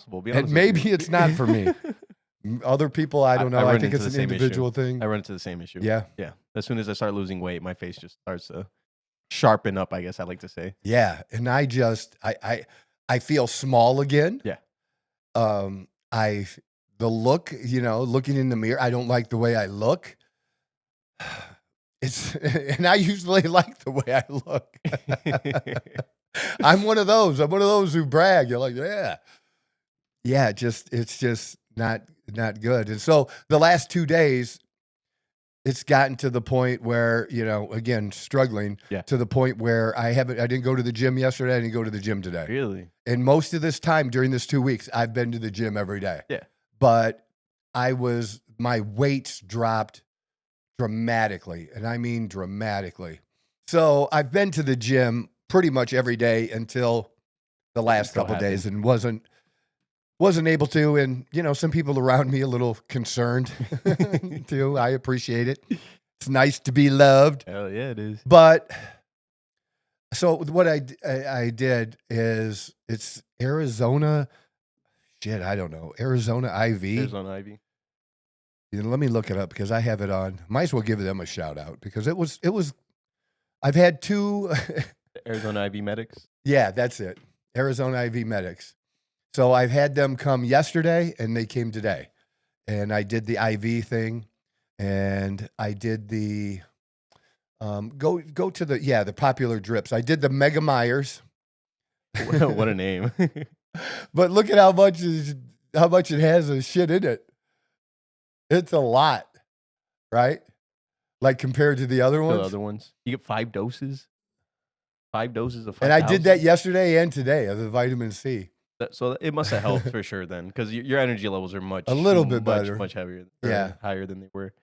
possible. Be And honest with maybe you. it's not for me. Other people, I don't know. I run think into it's the an same individual issue. thing. I run into the same issue. Yeah. Yeah. As soon as I start losing weight, my face just starts to sharpen up, I guess I like to say. Yeah. And I feel small again. Yeah. The look, looking in the mirror, I don't like the way I look. And I usually like the way I look. I'm one of those who brag. You're like, yeah, it's just not good. And so the last 2 days, it's gotten to the point where, again, struggling to the point where I didn't go to the gym yesterday. I didn't go to the gym today. Really? And most of this time during this 2 weeks, I've been to the gym every day. Yeah. But my weight dropped dramatically. And I mean dramatically. So I've been to the gym pretty much every day until the last couple of days and wasn't able to. And, some people around me a little concerned too. I appreciate it. It's nice to be loved. Hell yeah, it is. But so what I did is it's Arizona. Shit, I don't know. Arizona IV. Arizona IV. Let me look it up because I have it on. Might as well give them a shout out because it was. I've had 2. Arizona IV Medics. Yeah, that's it. Arizona IV Medics. So I've had them come yesterday and they came today. And I did the IV thing and I did the go to the popular drips. I did the Mega Myers. What a name. But look at how much it has of shit in it. It's a lot, right? Like compared to the other ones. The other ones. You get 5 doses. 5 doses of 5,000. And I did that yesterday and today of the vitamin C. So it must have helped for sure then, because your energy levels are a little bit better, much heavier, higher than they were.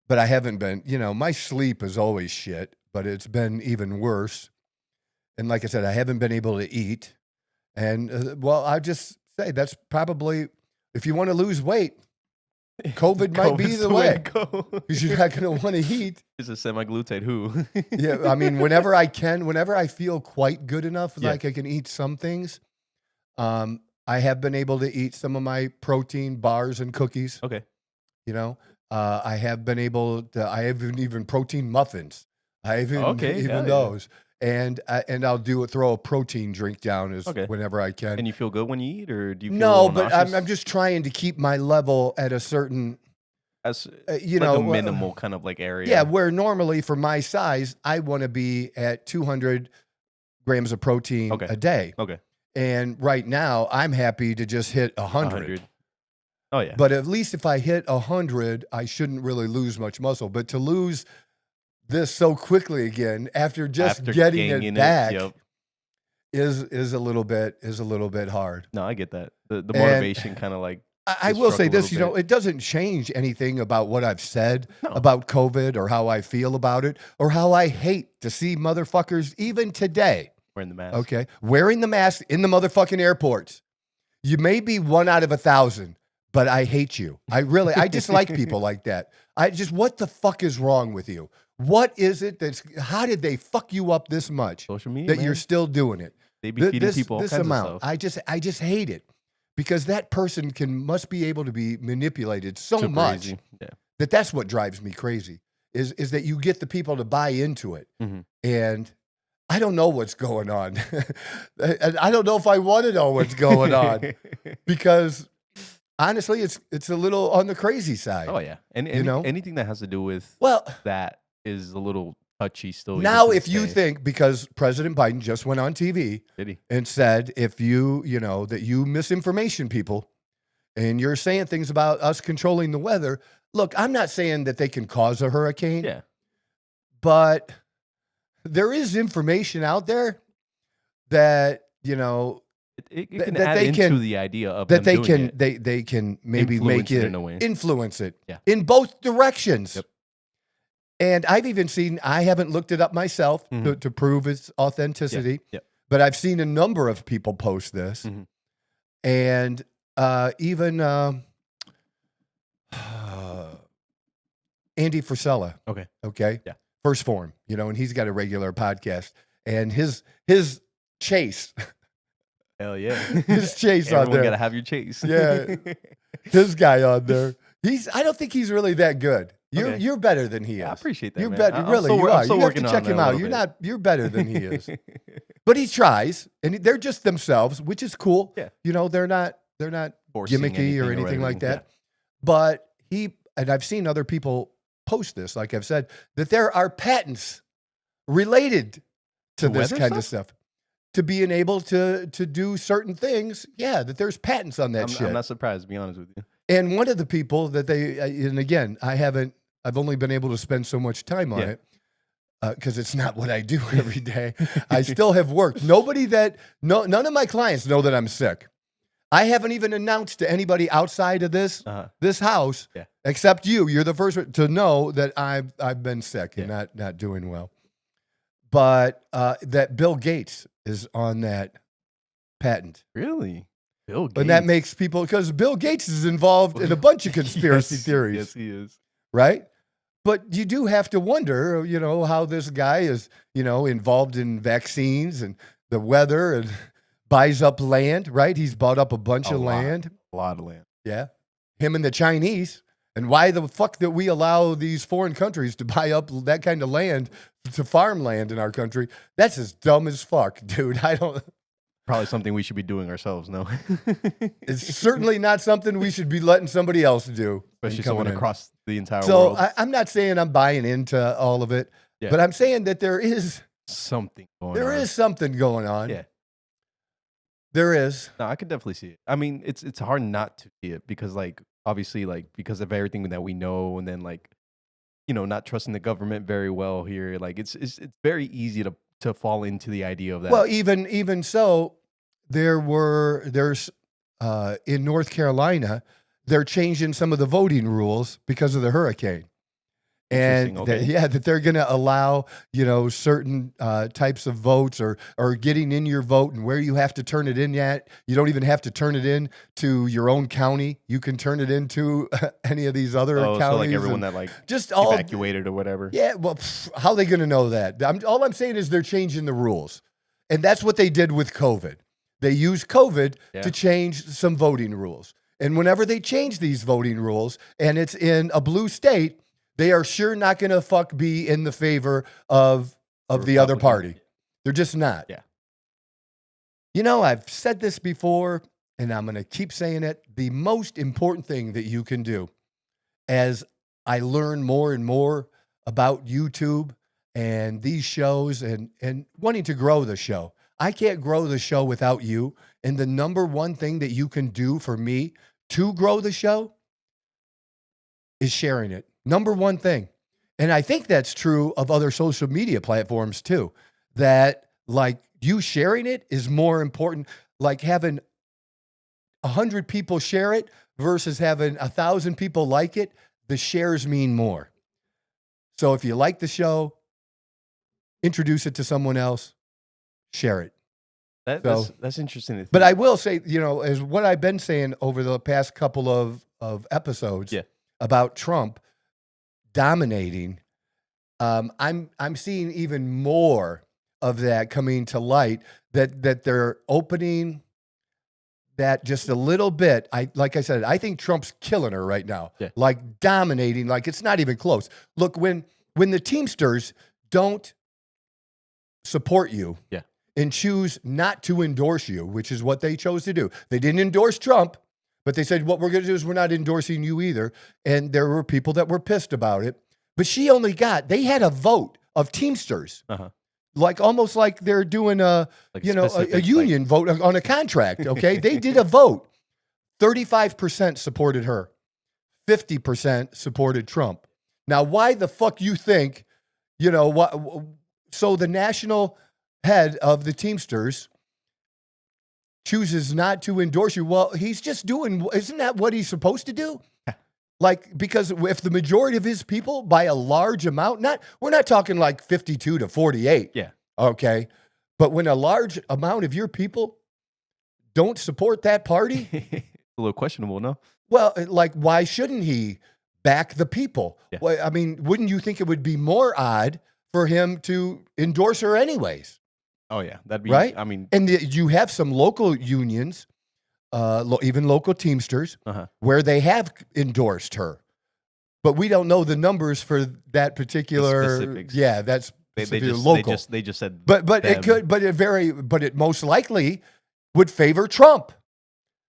But I haven't been. My sleep is always shit, but it's been even worse. And like I said, I haven't been able to eat. And I just say that's probably if you want to lose weight, COVID might be the way because you're not going to want to eat. It's a semaglutide who? Yeah, I mean, whenever I feel quite good enough, like I can eat some things. I have been able to eat some of my protein bars and cookies. Okay. I have been able to. I have even protein muffins. I have even those. And I'll throw a protein drink down whenever I can. And you feel good when you eat, or do you feel no? But I'm just trying to keep my level at a certain, as a minimal kind of like area. Yeah, where normally for my size, I want to be at 200 grams of protein a day. Okay. And right now, I'm happy to just hit 100. Oh yeah. But at least if I hit 100, I shouldn't really lose much muscle. But to lose this so quickly again after getting it back is a little bit hard. No, I get that. The motivation kind of like I will say this, it doesn't change anything about what I've said about COVID or how I feel about it or how I hate to see motherfuckers even today wearing the mask. Okay, wearing the mask in the motherfucking airports. You may be 1 out of 1,000, but I hate you. I dislike people like that. What the fuck is wrong with you? What is it how did they fuck you up this much? Social media, that you're still doing it. They be feeding people all this kinds amount. of stuff. I just hate it because that person must be able to be manipulated so much that's what drives me crazy is that you get the people to buy into it. Mm-hmm. And I don't know what's going on. And I don't know if I want to know what's going on because honestly, it's a little on the crazy side. Oh yeah. And anything that has to do with that is a little touchy still. Now, if you think, because President Biden just went on TV and said, if that you misinformation people and you're saying things about us controlling the weather, look, I'm not saying that they can cause a hurricane. Yeah. But there is information out there that, it can add into the idea of that they can maybe influence it yeah. in both directions. Yep. And I've even seen, I haven't looked it up myself to prove its authenticity, but I've seen a number of people post this. Mm-hmm. And even Andy Frisella. Okay. Yeah. First Form, and he's got a regular podcast. And his chase Hell yeah. His Chase on Everyone there. gotta have your Chase. Yeah. His guy on there. I don't think he's really that good. Okay. You're better than he is. Yeah, I appreciate that, You're man. better. I'm Really, still you wor- are. I'm still You have to working check on him that a out. little bit. You're better than he is. But he tries, and they're just themselves, which is cool. Yeah. You know, they're not Forcing gimmicky or anything like that. But and I've seen other people post this, like I've said, that there are patents related to this weather kind of stuff. To being able to do certain things, yeah, that there's patents on that shit. I'm not surprised, to be honest with you. And one of the people that and again, I've only been able to spend so much time on it because it's not what I do every day. I still have worked. None of my clients know that I'm sick. I haven't even announced to anybody outside of this house, except you. You're the first one to know that I've been sick and not doing well. But that Bill Gates is on that patent. Really? Bill Gates? And that makes people, because Bill Gates is involved in a bunch of conspiracy theories. Yes, he is. Right? But you do have to wonder, how this guy is, involved in vaccines and the weather and buys up land, right? He's bought up a bunch of land. A lot of land. Yeah. Him and the Chinese. And why the fuck that we allow these foreign countries to buy up that kind of land to farmland in our country? That's as dumb as fuck, dude. Probably something we should be doing ourselves, no? It's certainly not something we should be letting somebody else do. Especially someone across the entire world. So I'm not saying I'm buying into all of it, but I'm saying that there is something going on. There is something going on. Yeah. There is. No, I could definitely see it. I mean, it's hard not to see it because, obviously, because of everything that we know, and then, not trusting the government very well here. It's very easy to fall into the idea of that. Well, even so, there's in North Carolina, they're changing some of the voting rules because of the hurricane. And that they're going to allow, certain types of votes or getting in your vote and where you have to turn it in at. You don't even have to turn it in to your own county. You can turn it into any of these other counties. So everyone that just evacuated or whatever. Yeah, well, how are they going to know that? All I'm saying is they're changing the rules. And that's what they did with COVID. They used COVID to change some voting rules. And whenever they change these voting rules and it's in a blue state, they are sure not going to be in the favor of the other party. They're just not. Yeah. I've said this before, and I'm going to keep saying it. The most important thing that you can do as I learn more and more about YouTube and these shows and wanting to grow the show. I can't grow the show without you. And the number one thing that you can do for me to grow the show is sharing it. Number one thing. And I think that's true of other social media platforms too, that you sharing it is more important. Like having 100 people share it versus having 1,000 people like it, the shares mean more. So if you like the show, introduce it to someone else, share it. That's interesting. But I will say, as what I've been saying over the past couple of episodes about Trump dominating, I'm seeing even more of that coming to light, that they're opening that just a little bit. Like I said, I think Trump's killing her right now, dominating, it's not even close. Look, when the Teamsters don't support you and choose not to endorse you, which is what they chose to do. They didn't endorse Trump, but they said, what we're going to do is we're not endorsing you either. And there were people that were pissed about it. But they had a vote of Teamsters. Almost like they're doing a union vote on a contract, okay? They did a vote. 35% supported her. 50% supported Trump. Now, why the fuck you think, what? So the national head of the Teamsters chooses not to endorse you. Well, he's just isn't that what he's supposed to do? Because if the majority of his people by a large amount, we're not talking 52 to 48. Yeah. Okay. But when a large amount of your people don't support that party, a little questionable, no? Well, why shouldn't he back the people? Yeah. Well, I mean, wouldn't you think it would be more odd for him to endorse her anyways? Oh yeah, that'd be right? I mean, And you have some local unions, even local Teamsters, where they have endorsed her. But we don't know the numbers for that particular. specifics. Yeah, that's they local. they just said But it them. could, but it most likely would favor Trump.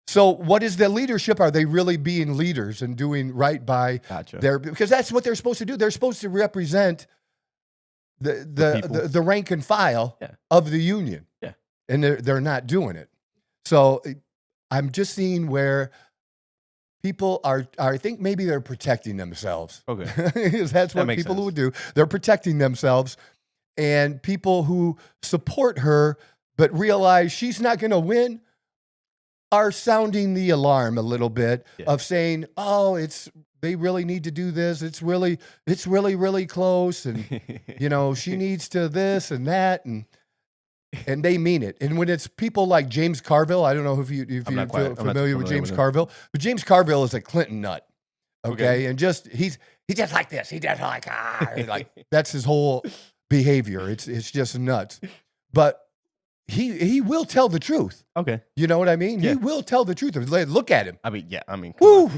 So what is the leadership? Are they really being leaders and doing right by Gotcha. because that's what they're supposed to do. They're supposed to represent the rank and file of the union. Yeah. And they're not doing it. So I'm just seeing where people are I think maybe they're protecting themselves. Okay. That's what people sense. would do. They're protecting themselves. And people who support her but realize she's not going to win are sounding the alarm a little bit of saying, "Oh, they really need to do this. It's really really close, and she needs to this and that, and they mean it." And when it's people like James Carville, I don't know if you're familiar with James Carville, but James Carville is a Clinton nut, okay? And he's just like this. He just like that's his whole behavior. It's just nuts, but. He will tell the truth. Okay. You know what I mean? Yeah. He will tell the truth. Look at him. I mean, yeah. I mean, woo,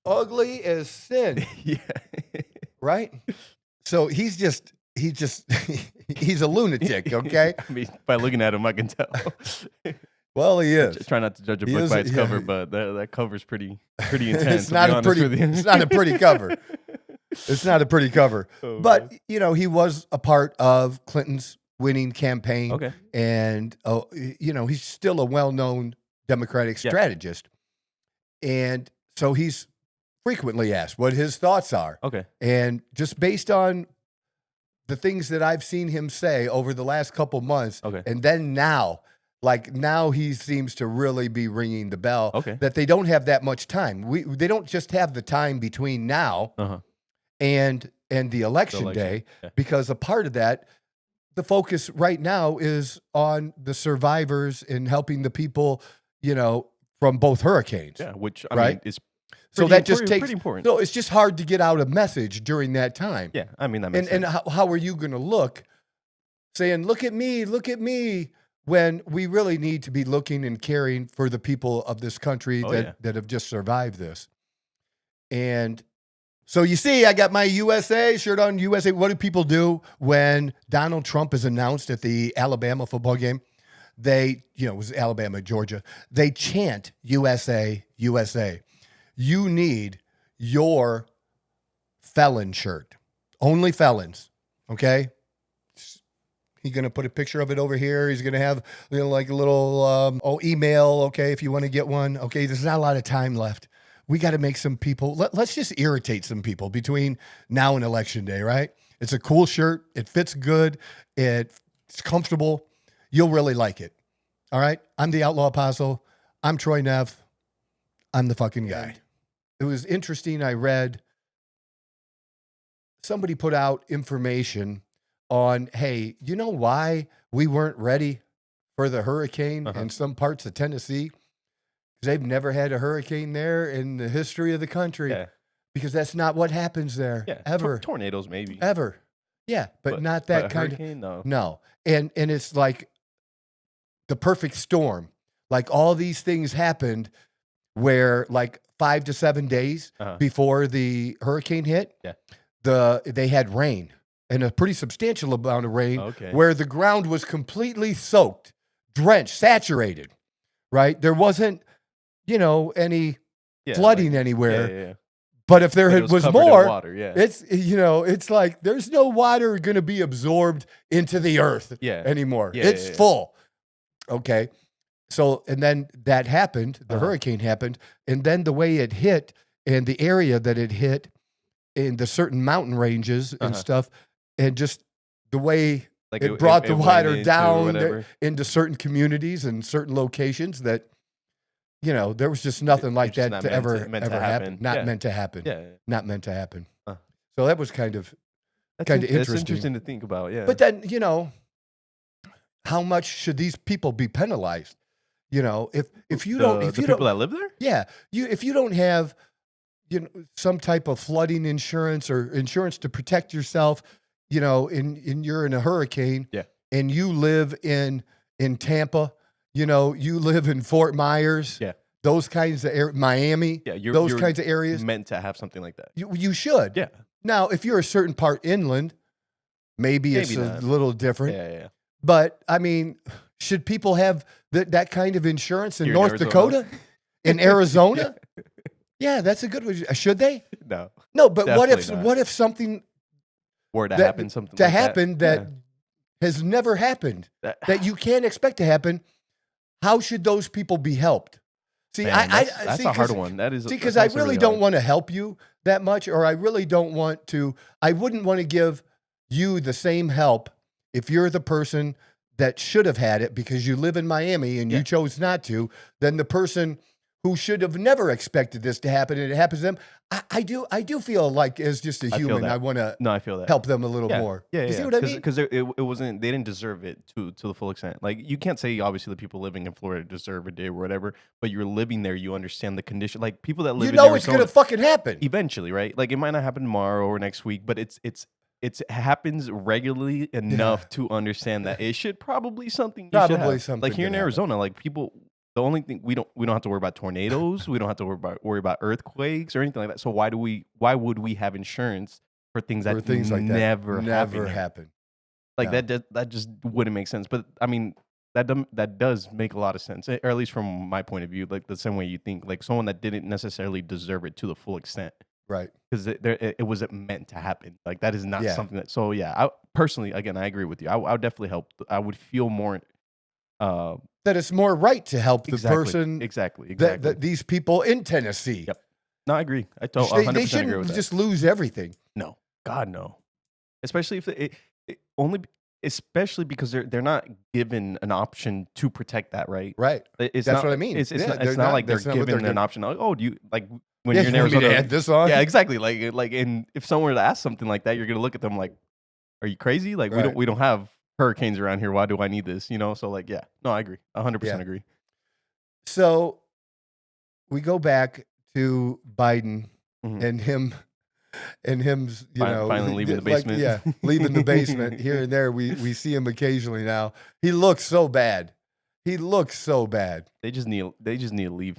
ugly as sin. Yeah. Right. So he's a lunatic. Okay. I mean, by looking at him, I can tell. Well, he is. Try not to judge a book by its cover, but that cover's pretty intense. It's not a pretty. It's not a pretty cover. It's not a pretty cover. Oh, but he was a part of Clinton's winning campaign. Okay. And, he's still a well-known Democratic strategist. And so he's frequently asked what his thoughts are. Okay. And just based on the things that I've seen him say over the last couple months, and then now he seems to really be ringing the bell that they don't have that much time. They don't just have the time between now and the election day, because a part of that, the focus right now is on the survivors and helping the people, from both hurricanes. Yeah, which I mean is so that just takes pretty important. So it's just hard to get out a message during that time. Yeah, I mean that makes and sense. And how are you going to look, saying look at me, when we really need to be looking and caring for the people of this country that have just survived this. And so you see, I got my USA shirt on. USA. What do people do when Donald Trump is announced at the Alabama football game? They, it was Alabama, Georgia. They chant USA, USA. You need your felon shirt. Only felons, okay? He's going to put a picture of it over here. He's going to have like a little email, okay, if you want to get one. Okay, there's not a lot of time left. We got to make some people, let's just irritate some people between now and Election Day, right? It's a cool shirt. It fits good. It's comfortable. You'll really like it. All right? I'm the Outlaw Apostle. I'm Troy Neff. I'm the fucking guy. It was interesting. I read somebody put out information on, hey, you know why we weren't ready for the hurricane in some parts of Tennessee? They've never had a hurricane there in the history of the country because that's not what happens there ever. Tornadoes, maybe. Ever. Yeah, but not that kind hurricane, of. No. And it's like the perfect storm. Like all these things happened where like 5 to 7 days before the hurricane hit, they had rain, and a pretty substantial amount of rain where the ground was completely soaked, drenched, saturated, right? There wasn't any flooding anywhere. Yeah. But if there was more, water, it's it's like there's no water going to be absorbed into the earth anymore. It's full. Okay. So, and then that happened, the hurricane happened, and then the way it hit and the area that it hit in the certain mountain ranges and stuff, and just the way it brought the water down into certain communities and certain locations that there was just nothing like that to ever happen. Not meant to happen. Yeah. Not meant to happen. So that was kind of interesting. That's interesting to think about, yeah. But then, how much should these people be penalized? If you don't, people that live there? Yeah. If you don't have, some type of flooding insurance or insurance to protect yourself, and you're in a hurricane, and you live in Tampa, you know, you live in Fort Myers, Yeah. those kinds of Miami, Yeah, those you're kinds of areas, meant to have something like that. you should. Yeah. Now, if you're a certain part inland, maybe it's Maybe a not. little different. Yeah. But I mean, should people have that kind of insurance in Here in North Arizona? Dakota, in Arizona? Yeah, that's a good one. Should they? No. No, but Definitely not. what if something Were to that happen, something to like happen that Yeah. has never happened, That- that you can't expect to happen? How should those people be helped? See, Man, that's see, a hard one. That is because that's I really really don't hard. want to help you that much, or I really don't want to. I wouldn't want to give you the same help if you're the person that should have had it because you live in Miami and Yeah. you chose not to, than the person who should have never expected this to happen and it happens to them. I do feel like as just a I feel human, that. I want to No, I feel that. help them a little more. Yeah, You see what I mean? Because it wasn't. They didn't deserve it to the full extent. Like you can't say obviously the people living in Florida deserve it or whatever, but you're living there. You understand the condition. Like people that live You in know it's Arizona, gonna fucking happen. eventually, right? Like it might not happen tomorrow or next week, but it happens regularly enough to understand that it should probably something. You should Probably have. something Like here in could happen. Arizona, like people. The only thing we don't have to worry about tornadoes. We don't have to worry about earthquakes or anything like that. So why would we have insurance for things Or that things like that. never Never happen? happen. Like No. that just wouldn't make sense. But I mean, that does make a lot of sense, or at least from my point of view. Like the same way you think, like someone that didn't necessarily deserve it to the full extent, Right. because it wasn't meant to happen. Like that is not Yeah. something that. So yeah, I personally, again, I agree with you. I would definitely help. I would feel more. That it's more right to help the Exactly, person exactly. that these people in Tennessee. Yep. No, I agree. I They, totally 100% they agree shouldn't with that. just lose everything. No, God, no. Especially if especially because they're not given an option to protect that, right? Right. It's That's not, what I mean. It's Yeah, not, they're it's not like they're that's not what given they're an option. Like, oh, do you like when Yeah, you're in you want me to Arizona? add this on? Yeah, exactly. Like, and if someone were to ask something like that, you're gonna look at them like, "Are you crazy? Like, Right. we don't have hurricanes around here. Why do I need this? You know?" So like, yeah, no, I agree. 100% agree. So we go back to Biden Mhm. and him, Finally leaving the basement. leaving the basement here and there. We see him occasionally now. He looks so bad. He looks so bad. They just need to leave.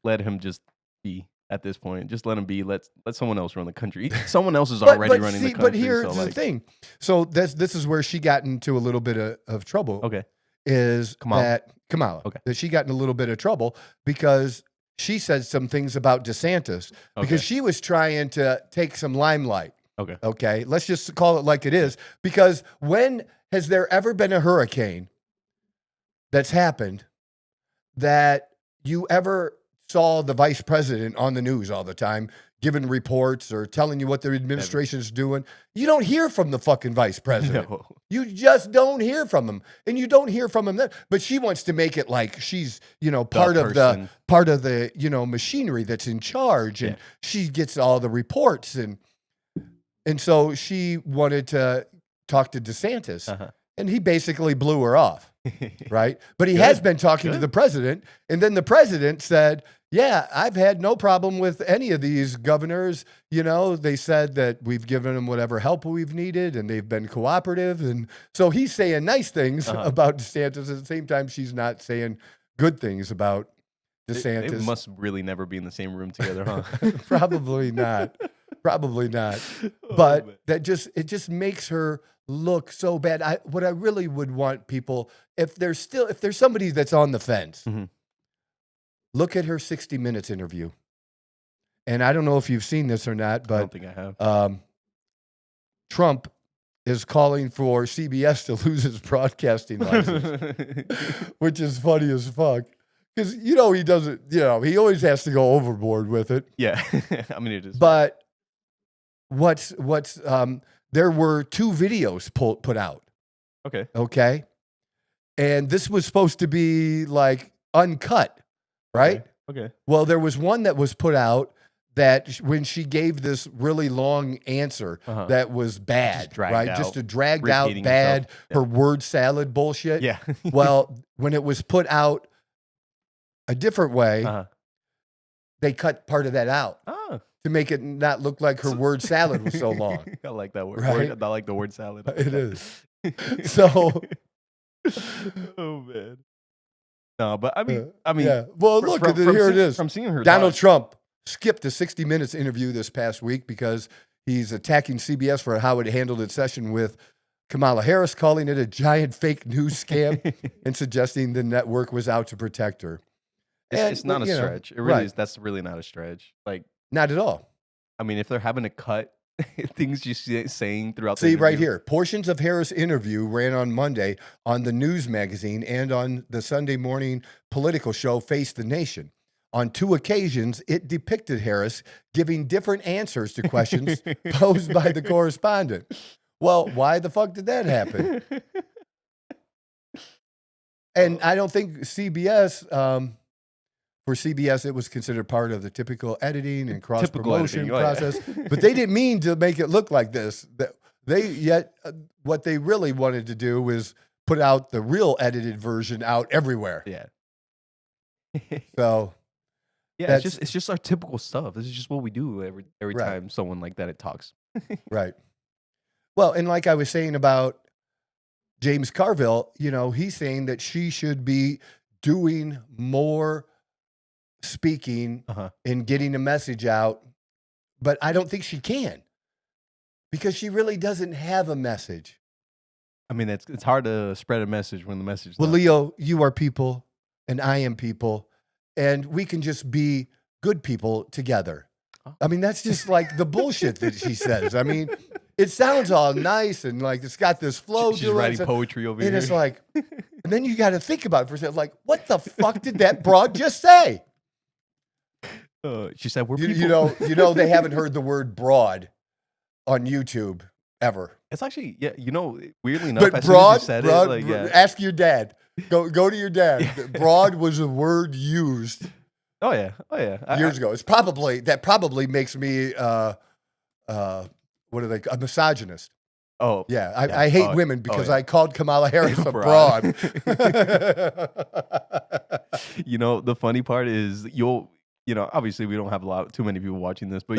Let him just be at this point. Just let him be. Let someone else run the country. Someone else is already running the country. But here's so, the like, thing. So this is where she got into a little bit of trouble. okay. Is Kamala. Kamala. Okay. That she got in a little bit of trouble because she said some things about DeSantis because she was trying to take some limelight. Okay. Okay. Let's just call it like it is. Because when has there ever been a hurricane that's happened that you ever saw the vice president on the news all the time giving reports or telling you what their administration is doing? You don't hear from the fucking vice president. No. You just don't hear from him, and you don't hear from him then. But she wants to make it like she's, part of the machinery that's in charge, and she gets all the reports, and so she wanted to talk to DeSantis, and he basically blew her off, right? But he has been talking to the president, and then the president said, "Yeah, I've had no problem with any of these governors. They said that we've given them whatever help we've needed, and they've been cooperative." And so he's saying nice things about DeSantis. At the same time, she's not saying good things about DeSantis. They must really never be in the same room together, huh? Probably not. Probably not. Oh, But man. it just makes her look so bad. What I really would want people, if there's somebody that's on the fence, look at her 60 Minutes interview. And I don't know if you've seen this or not, I but don't think I have. Trump is calling for CBS to lose his broadcasting license, which is funny as fuck. Because, he doesn't, he always has to go overboard with it. Yeah. I mean, it is. But there were 2 videos put out. Okay. Okay. And this was supposed to be like uncut, right? Okay. Well, there was one that was put out that when she gave this really long answer that was bad, Just dragged right? out, Just a dragged out, repeating bad, herself. her word salad bullshit. Yeah. Well, when it was put out a different way, they cut part of that out to make it not look like her word salad was so long. I like that word. Right? I like the word salad. It is. So Oh man. No, but I mean, Yeah. Well, look at it. Here it is. from seeing her Donald talk. Trump skipped a 60 Minutes interview this past week because he's attacking CBS for how it handled its session with Kamala Harris, calling it a giant fake news scam and suggesting the network was out to protect her. It's not a you know, stretch. It really right. is. That's really not a stretch. Like, Not at all. I mean, if they're having to cut things saying throughout the See right interview, here. Portions of Harris' interview ran on Monday on the news magazine and on the Sunday morning political show Face the Nation. On 2 occasions, it depicted Harris giving different answers to questions posed by the correspondent. Well, why the fuck did that happen? And I don't think CBS, for CBS, it was considered part of the typical editing and cross-promotion process. But they didn't mean to make it look like this. What they really wanted to do was put out the real edited version out everywhere. Yeah. So yeah, it's just our typical stuff. This is just what we do every Right. time someone like that talks. right. Well, and like I was saying about James Carville, he's saying that she should be doing more speaking and getting a message out, but I don't think she can because she really doesn't have a message. I mean, it's hard to spread a message when the message. Well, Leo, you are people and I am people, and we can just be good people together. I mean, that's just like the bullshit that she says. I mean, it sounds all nice and like it's got this flow. She's writing poetry over here. And it's like, and then you got to think about it for a second. Like, what the fuck did that broad just say? She said, "We're people." You know, they haven't heard the word broad on YouTube ever. It's actually, weirdly enough, But as soon as you said broad, it, like, ask your dad. Go to your dad. Broad was a word used. Oh yeah. Years ago. That probably makes me what are they? A misogynist. Oh yeah. I hate women because I called Kamala Harris a broad. The funny part is obviously we don't have too many people watching this, but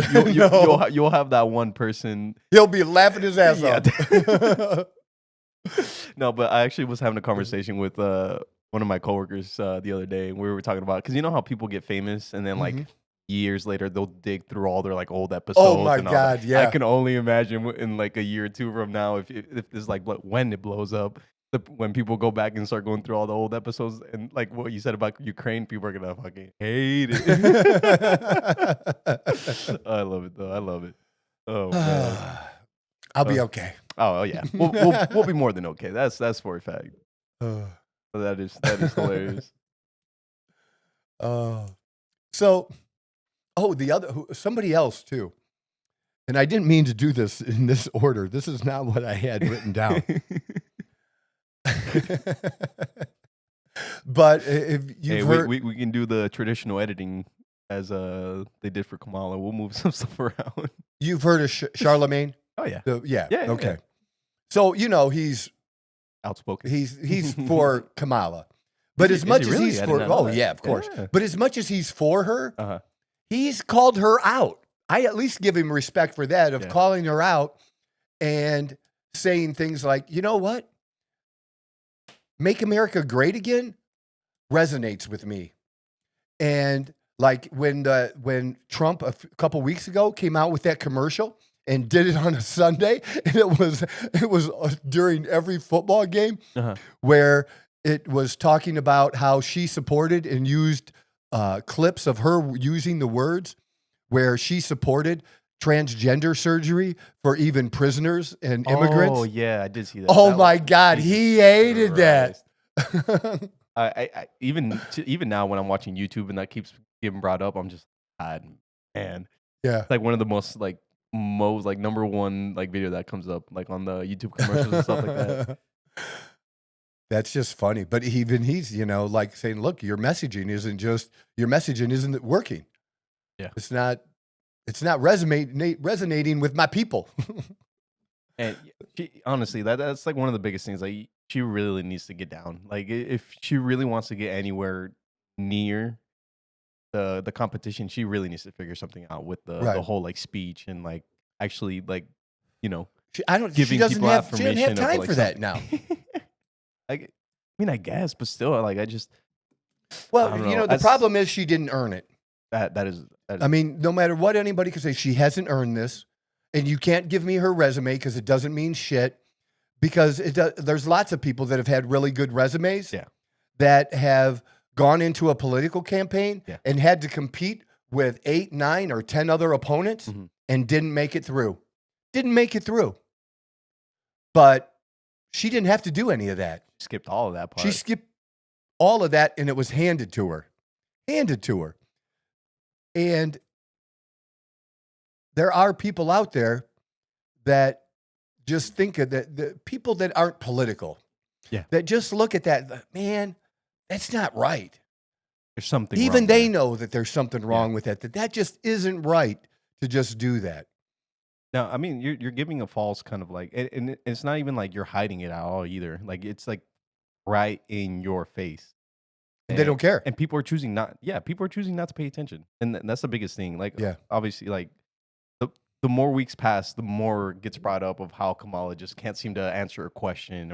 you'll have that one person. He'll be laughing his ass off. No, but I actually was having a conversation with one of my coworkers the other day, and we were talking about, because you know how people get famous and then like years later they'll dig through all their like old episodes. Oh my God, yeah. I can only imagine in like a year or two from now if this like when it blows up, when people go back and start going through all the old episodes, and like what you said about Ukraine, people are gonna fucking hate it. I love it though. I love it. Oh man. I'll be okay. Oh yeah, we'll be more than okay. That's for a fact. That is hilarious. Somebody else too, and I didn't mean to do this in this order. This is not what I had written down. But if you've heard, we can do the traditional editing as they did for Kamala. We'll move some stuff around. You've heard of Charlemagne? Oh yeah. Yeah. Okay. Yeah. So he's outspoken. He's for Kamala, but as much as he's for, of course. Yeah. But as much as he's for her, he's called her out. I at least give him respect for that, of calling her out and saying things like, you know what? Make America Great Again resonates with me. And like when Trump a couple weeks ago came out with that commercial and did it on a Sunday, and it was during every football game where it was talking about how she supported and used clips of her using the words where she supported transgender surgery for even prisoners and immigrants. Oh yeah, I did see that. Oh my God, he hated that. I even now when I'm watching YouTube and that keeps getting brought up, I'm just, God, man. Yeah, it's like one of the most number one like video that comes up like on the YouTube commercials and stuff like that. That's just funny. But even he's like saying, look, your messaging isn't working. Yeah, it's not resonating with my people. And honestly, that's like one of the biggest things. Like, she really needs to get down. Like, if she really wants to get anywhere near the competition, she really needs to figure something out with the whole like speech and like actually like she doesn't have time for that now. Like, mean, I guess, but still, like, I Well, don't know. the problem is she didn't earn it. That is I mean, no matter what anybody could say, she hasn't earned this. And you can't give me her resume because it doesn't mean shit. Because there's lots of people that have had really good resumes Yeah. that have gone into a political campaign Yeah. and had to compete with 8, 9, or 10 other opponents and didn't make it through. Didn't make it through. But she didn't have to do any of that. skipped all of that part. She skipped all of that and it was handed to her. Handed to her. And there are people out there that just think of the people that aren't political. Yeah. That just look at that, man, that's not right. There's something Even wrong they there. know that there's something wrong with that just isn't right to just do that. No, I mean, you're giving a false kind of like, and it's not even like you're hiding it at all either. Like, it's like right in your face. They don't care. And people are choosing not to pay attention. And that's the biggest thing. Like, Yeah. obviously, like, the more weeks pass, the more gets brought up of how Kamala just can't seem to answer a question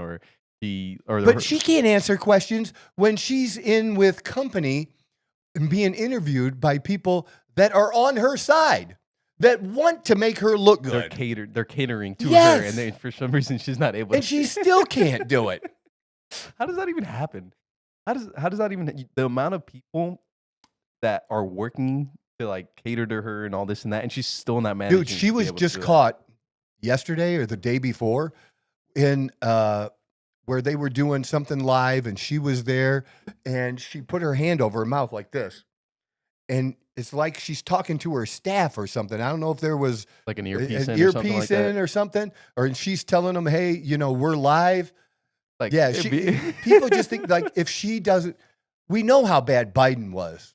But she can't answer questions when she's in with company and being interviewed by people that are on her side, that want to make her look good. They're catering to Yes. her, and then for some reason she's not able And to. she still can't do it. How does that even happen? How does that even, the amount of people that are working to like cater to her and all this and that, and she's still not managing. Dude, she to be was able to just do that. caught yesterday or the day before in where they were doing something live and she was there and she put her hand over her mouth like this. And it's like she's talking to her staff or something. I don't know if there was Like an earpiece an in or something earpiece like in that. or something, or she's telling them, hey, we're live. Like, Yeah, it'd be- people just think like if she doesn't, we know how bad Biden was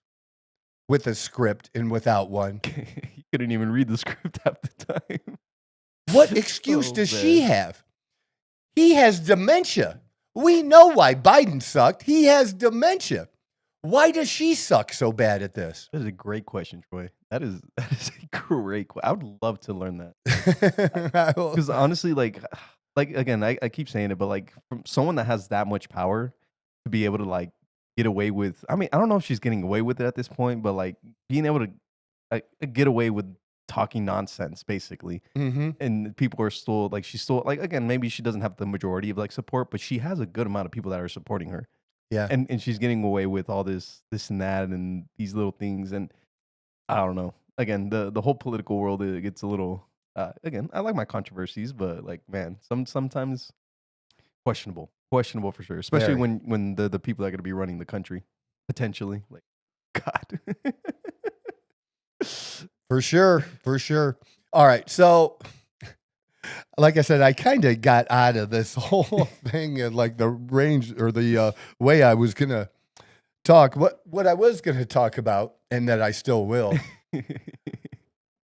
with a script and without one. He couldn't even read the script half the time. What excuse So does she bad. have? He has dementia. We know why Biden sucked. He has dementia. Why does she suck so bad at this? That is a great question, Troy. That is a great question. I would love to learn that. Because honestly, like again, I keep saying it, but like from someone that has that much power to be able to like get away with, I mean, I don't know if she's getting away with it at this point, but like being able to get away with talking nonsense, basically. Mhm. And people are still like, she's still like, again, maybe she doesn't have the majority of like support, but she has a good amount of people that are supporting her. Yeah. And she's getting away with all this and that and these little things. And I don't know. Again, the whole political world, it gets a little, again, I like my controversies, but like, man, sometimes questionable for sure. Especially Very. when the people that are going to be running the country, potentially. Like, God. For sure. For sure. All right. So, like I said, I kind of got out of this whole thing and like the range or the way I was going to talk. What I was going to talk about, and that I still will,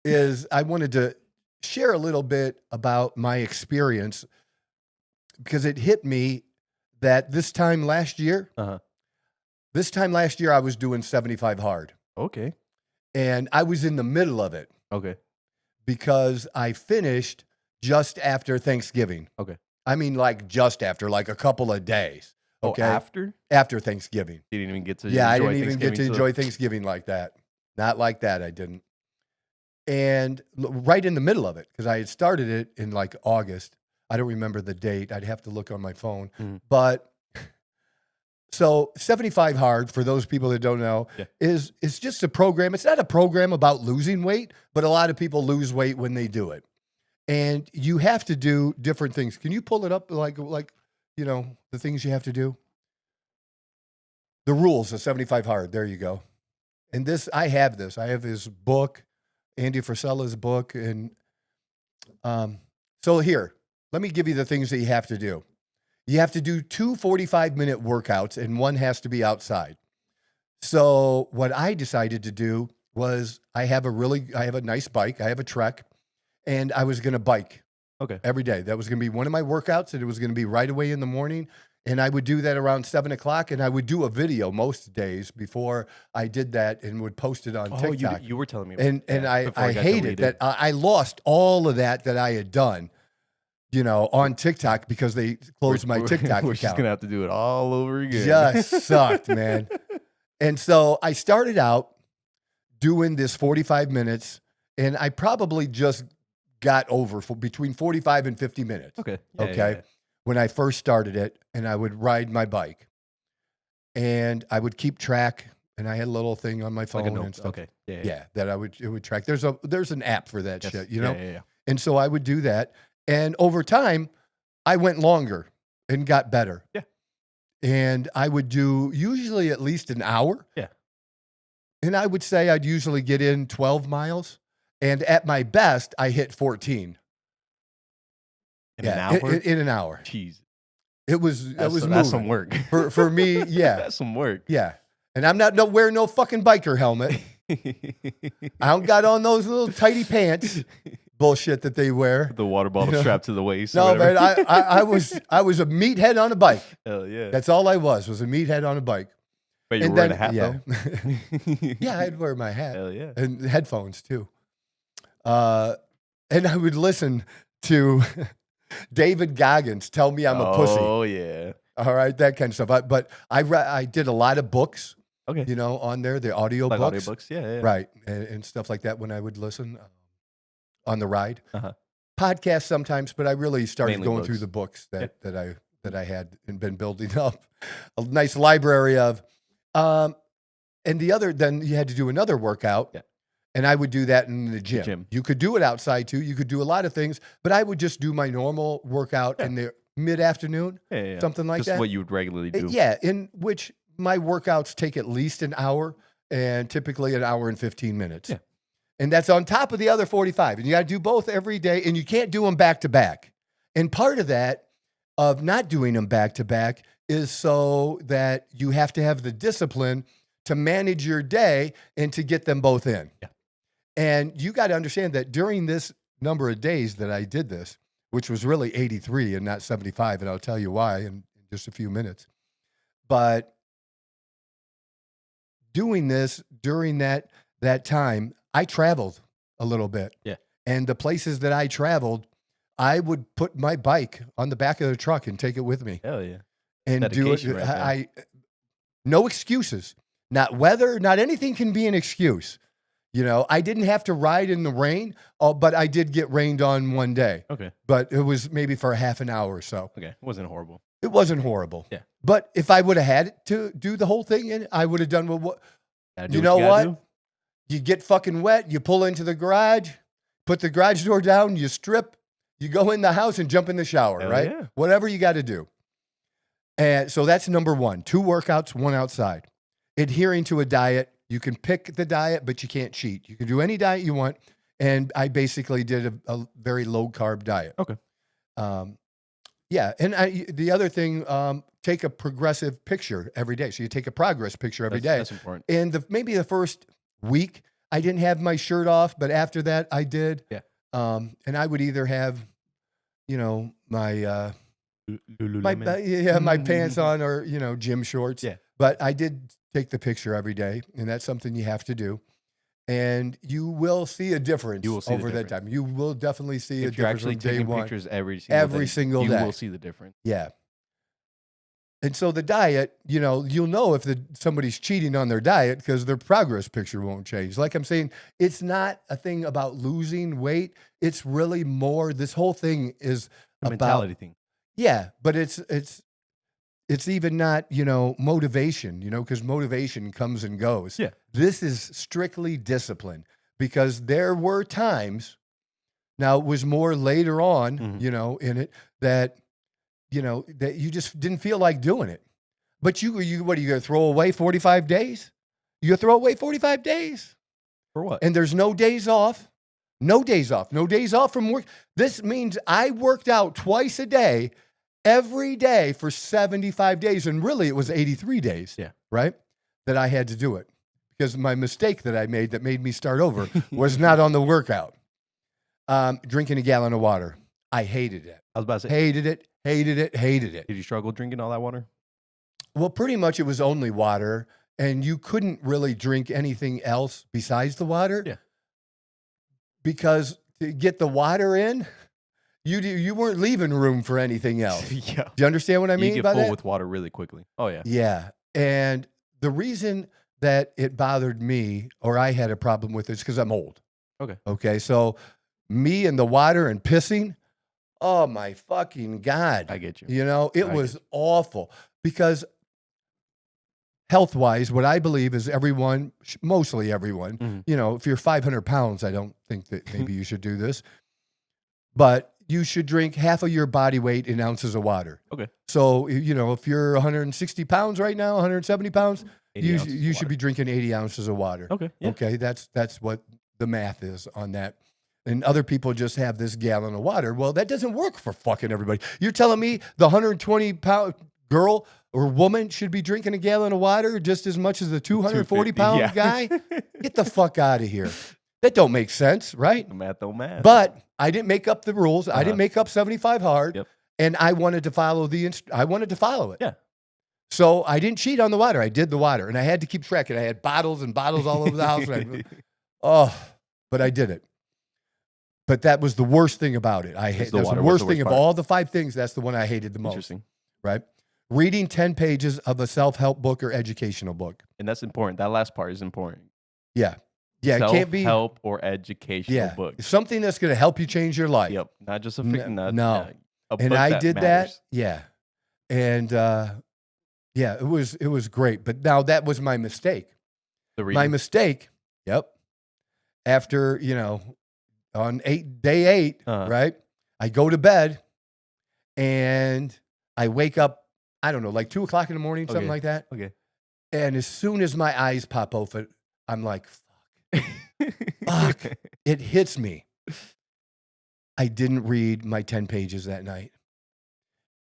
is I wanted to share a little bit about my experience because it hit me that this time last year, I was doing 75 hard. Okay. And I was in the middle of it Okay. because I finished just after Thanksgiving. Okay. I mean, like just after, like a couple of days. Okay. Oh, After Thanksgiving. You didn't even get to Yeah, I enjoy didn't even get to Thanksgiving, enjoy Thanksgiving like that. Not like that, I didn't. And right in the middle of it, because I had started it in like August. I don't remember the date. I'd have to look on my phone. Mhm. But so 75 Hard, for those people that don't know, is just a program. It's not a program about losing weight, but a lot of people lose weight when they do it. And you have to do different things. Can you pull it up like the things you have to do? The rules of 75 Hard. There you go. And I have his book, Andy Frisella's book. And so here, let me give you the things that you have to do. You have to do 2 45-minute workouts, and one has to be outside. So what I decided to do was I have a nice bike. I have a Trek, and I was going to bike every day. That was going to be one of my workouts, and it was going to be right away in the morning. And I would do that around 7 o'clock, and I would do a video most days before I did that and would post it on TikTok. You were telling me about And that I before it got hated deleted. that I lost all of that I had done on TikTok because they closed my TikTok We're account. just gonna have to do it all over again. Just sucked, man. And so I started out doing this 45 minutes, and I probably just got over between 45 and 50 minutes. Okay. When I first started it, and I would ride my bike, and I would keep track, and I had a little thing on my phone Like a note. and stuff. Okay. Yeah, that it would track. There's an app for that shit, Yeah. And so I would do that, and over time, I went longer and got better. Yeah. And I would do usually at least an hour. Yeah. And I would say I'd usually get in 12 miles. And at my best, I hit 14. In an hour? In an hour. Jeez. It was That's moving. some work. For me, yeah. That's some work. Yeah. And I'm not wearing no fucking biker helmet. I don't got on those little tighty pants bullshit that they wear. The water bottle strapped to the waist. No, man, I was a meathead on a bike. Hell yeah. That's all I was a meathead on a bike. But you were wearing a hat though. Yeah, I'd wear my hat. Hell yeah. And headphones too. And I would listen to David Goggins tell me I'm a pussy. Oh yeah. All right, that kind of stuff. But I did a lot of books. Okay. On there, the audio Like books. audiobooks, yeah. Right, and stuff like that when I would listen on the ride. Uh-huh. Podcasts sometimes, but I really started Mainly going books. through the books that I had and been building up a nice library of. And then you had to do another workout. Yeah. And I would do that in the gym. You could do it outside too. You could do a lot of things, but I would just do my normal workout in the mid-afternoon, something like just that. What you would regularly do. Yeah, in which my workouts take at least an hour and typically an hour and 15 minutes. Yeah. And that's on top of the other 45. And you got to do both every day, and you can't do them back to back. And part of that, of not doing them back to back, is so that you have to have the discipline to manage your day and to get them both in. Yeah. And you got to understand that during this number of days that I did this, which was really 83 and not 75, and I'll tell you why in just a few minutes. But doing this during that time, I traveled a little bit. Yeah. And the places that I traveled, I would put my bike on the back of the truck and take it with me. Hell yeah. And Dedication do it. right there. No excuses. Not weather, not anything can be an excuse. I didn't have to ride in the rain, but I did get rained on one day. Okay. But it was maybe for a half an hour or so. Okay. It wasn't horrible. It wasn't horrible. Yeah. But if I would have had to do the whole thing, I would have done what? Gotta You do know you gotta what? do. You get fucking wet, you pull into the garage, put the garage door down, you strip, you go in the house and jump in the shower, Hell right? yeah. Whatever you got to do. And so that's number one. 2 workouts, 1 outside. Adhering to a diet. You can pick the diet, but you can't cheat. You can do any diet you want. And I basically did a very low carb diet. Okay. Yeah. And the other thing, take a progressive picture every day. So you take a progress picture every day. That's important. And maybe the first week, I didn't have my shirt off, but after that, I did. Yeah. And I would either have, my Lululemon. my pants on or gym shorts. Yeah. But I did take the picture every day, and that's something you have to do. And you will see a difference over that time. You will definitely see a If you're difference actually from day taking one. pictures every single you day. will see the difference. Yeah. And so the diet, you'll know if somebody's cheating on their diet because their progress picture won't change. Like I'm saying, it's not a thing about losing weight. It's really more, this whole thing is A mentality thing. Yeah, but it's even not, motivation, because motivation comes and goes. Yeah. This is strictly discipline because there were times, now it was more later on, in it that, that you just didn't feel like doing it. But what are you going to throw away 45 days? You going to throw away 45 days? For what? And there's no days off. No days off. No days off from work. This means I worked out twice a day, every day for 75 days. And really, it was 83 days, right, that I had to do it. Because my mistake that I made that made me start over was not on the workout. Drinking a gallon of water. I hated it. I was about to say. Hated it. Did you struggle drinking all that water? Well, pretty much it was only water. And you couldn't really drink anything else besides the water. Yeah. Because to get the water in, you weren't leaving room for anything else. Yeah. Do you understand what I mean You by get full that? with water really quickly. Oh yeah. Yeah. And the reason that it bothered me, or I had a problem with it, is because I'm old. Okay. Okay. So me and the water and pissing, oh my fucking God. I get you. You know, it I was get awful because health wise, what I believe is everyone, mostly everyone, Mhm. you know, if you're 500 pounds, I don't think that maybe you should do this, but you should drink half of your body weight in ounces of water. Okay. So, you know, if you're 160 pounds right now, 170 pounds, 80 you, ounces of you should water. be drinking 80 ounces of water. Okay. Yeah. Okay. That's what the math is on that. And other people just have this gallon of water. Well, that doesn't work for fucking everybody. You're telling me the 120-pound girl or woman should be drinking a gallon of water just as much as the 240-pound yeah. guy? Get the fuck out of here. That don't make sense, right? Math don't math. But I didn't make up the rules. I Uh-huh. didn't make up 75 hard. Yep. And I wanted to follow I wanted to follow it. Yeah. So I didn't cheat on the water. I did the water. And I had to keep track. And I had bottles and bottles all over the house. But I did it. But that was the worst thing about it. the That's the water. What's worst the thing worst of part? all the 5 things. That's the one I hated the most. Interesting. Right? Reading 10 pages of a self-help book or educational book. And that's important. That last part is important. Yeah. Yeah. It can't be. Self-help or educational book. Something that's going to help you change your life. Yep. Not just a No. a And book I did matters. that. Yeah. And yeah, it was great. But now that was my mistake. The My reading. mistake. Yep. After, you know, on day 8, Uh-huh. right? I go to bed and I wake up, I don't know, like 2 o'clock in the morning, something Okay. like that. Okay. And as soon as my eyes pop open, I'm like, fuck. It hits me. I didn't read my 10 pages that night.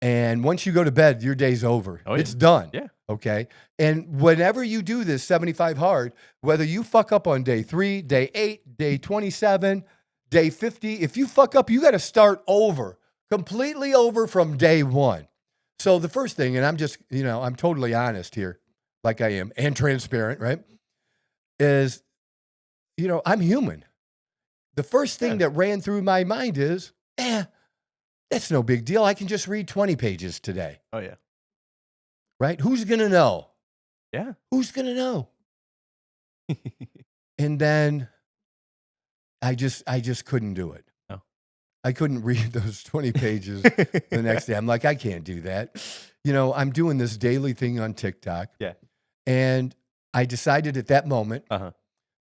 And once you go to bed, your day's over. Oh, yeah. It's done. Yeah. Okay. And whenever you do this 75 hard, whether you fuck up on day 3, day 8, day 27, day 50, if you fuck up, you got to start over, completely over from day 1. So the first thing, and I'm just, you know, I'm totally honest here, like I am, and transparent, right? Is, you know, I'm human. The first thing that ran through my mind is, that's no big deal. I can just read 20 pages today, Oh yeah. right? Who's going to know? Yeah. Who's going to know? And then I just couldn't do it. No. I couldn't read those 20 pages the next day. I'm like, I can't do that. You know, I'm doing this daily thing on TikTok. Yeah. And I decided at that moment Uh-huh.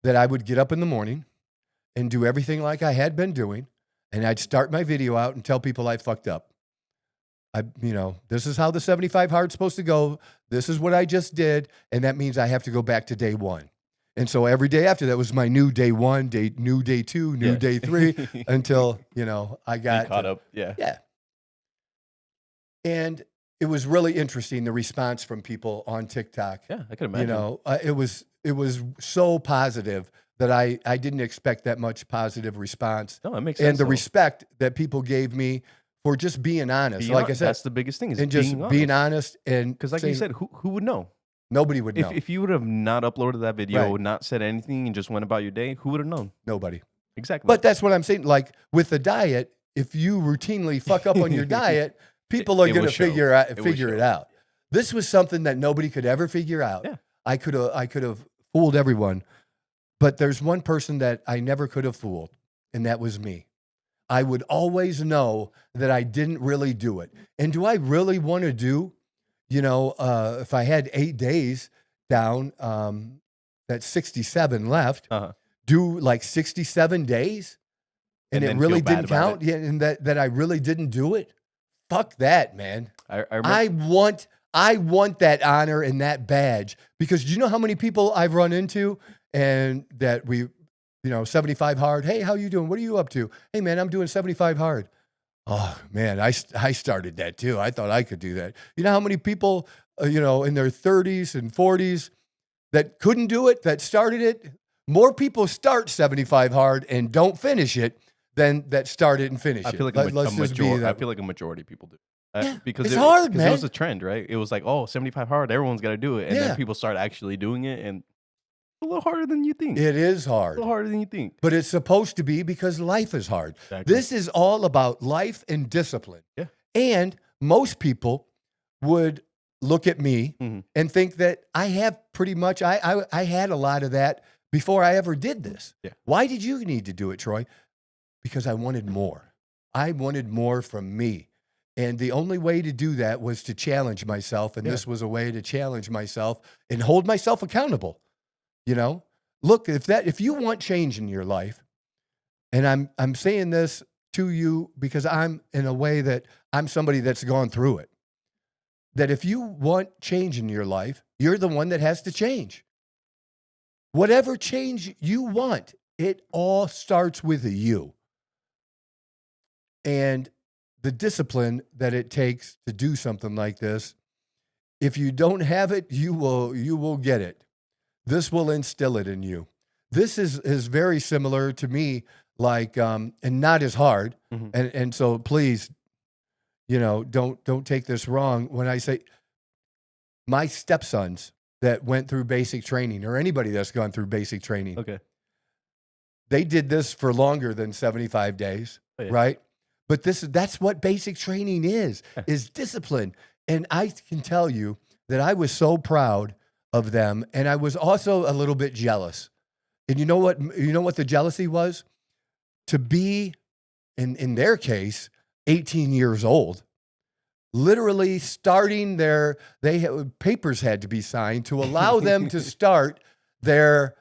that I would get up in the morning and do everything like I had been doing. And I'd start my video out and tell people I fucked up. You know, this is how the 75 hard's supposed to go. This is what I just did. And that means I have to go back to day 1. And so every day after that was my new day 1, new day 2, new Yeah. day 3, until, you know, I You got caught up. Yeah. Yeah. And it was really interesting, the response from people on TikTok. Yeah. I could imagine. You know, it was so positive that I didn't expect that much positive response. No, that makes sense. And the though. respect that people gave me for just being honest. Being Like I honest, said, that's the biggest thing is and just being honest. And Because like you said, who would know? nobody would know. If you would have not uploaded that video, Right. not said anything, and just went about your day, who would have known? Nobody. Exactly. But that's what I'm saying. Like with the diet, if you routinely fuck up on your diet, people are It going will to show. figure It will it show. out. This was something that nobody could ever figure out. Yeah. I could have fooled everyone, but there's one person that I never could have fooled, and that was me. I would always know that I didn't really do it. And do I really want to do, you know, if I had 8 days down, that's 67 left, Uh-huh. do like 67 days? And it then really feel bad didn't about count? Yeah, and that I really didn't do it? Fuck that, man. I remember. I want that honor and that badge, because do you know how many people I've run into and that we, you know, 75 hard. Hey, how you doing? What are you up to? Hey, man, I'm doing 75 hard. Oh, man, I started that too. I thought I could do that. You know how many people, you know, in their 30s and 40s that couldn't do it, that started it? More people start 75 hard and don't finish it than that start it and finish I it. feel like Let's just be majority. I that. feel like a majority of people do. Yeah, Because it's hard, It man. was a trend, right? It was like, oh, 75 hard, everyone's got to do it, and Yeah. then people start actually doing it, and a little harder than you think. It is A hard. little harder than you think. But it's supposed to be because life is hard. Exactly. This is all about life and discipline. Yeah. And most people would look at me and think that I have pretty much, I had a lot of that before I ever did this. Yeah. Why did you need to do it, Troy? Because I wanted more. I wanted more from me. And the only way to do that was to challenge myself. And this was a way to challenge myself and hold myself accountable. You know, look, if you want change in your life, and I'm saying this to you because I'm in a way that I'm somebody that's gone through it, that if you want change in your life, you're the one that has to change. Whatever change you want, it all starts with you. And the discipline that it takes to do something like this, if you don't have it, you will get it. This will instill it in you. This is very similar to me, like, and not as hard. And so please, don't take this wrong when I say my stepsons that went through basic training, or anybody that's gone through basic training. Okay. They did this for longer than 75 days, right? But that's what basic training is discipline. And I can tell you that I was so proud of them, and I was also a little bit jealous. And you know what the jealousy was? To be, in their case, 18 years old, literally starting papers had to be signed to allow them to start their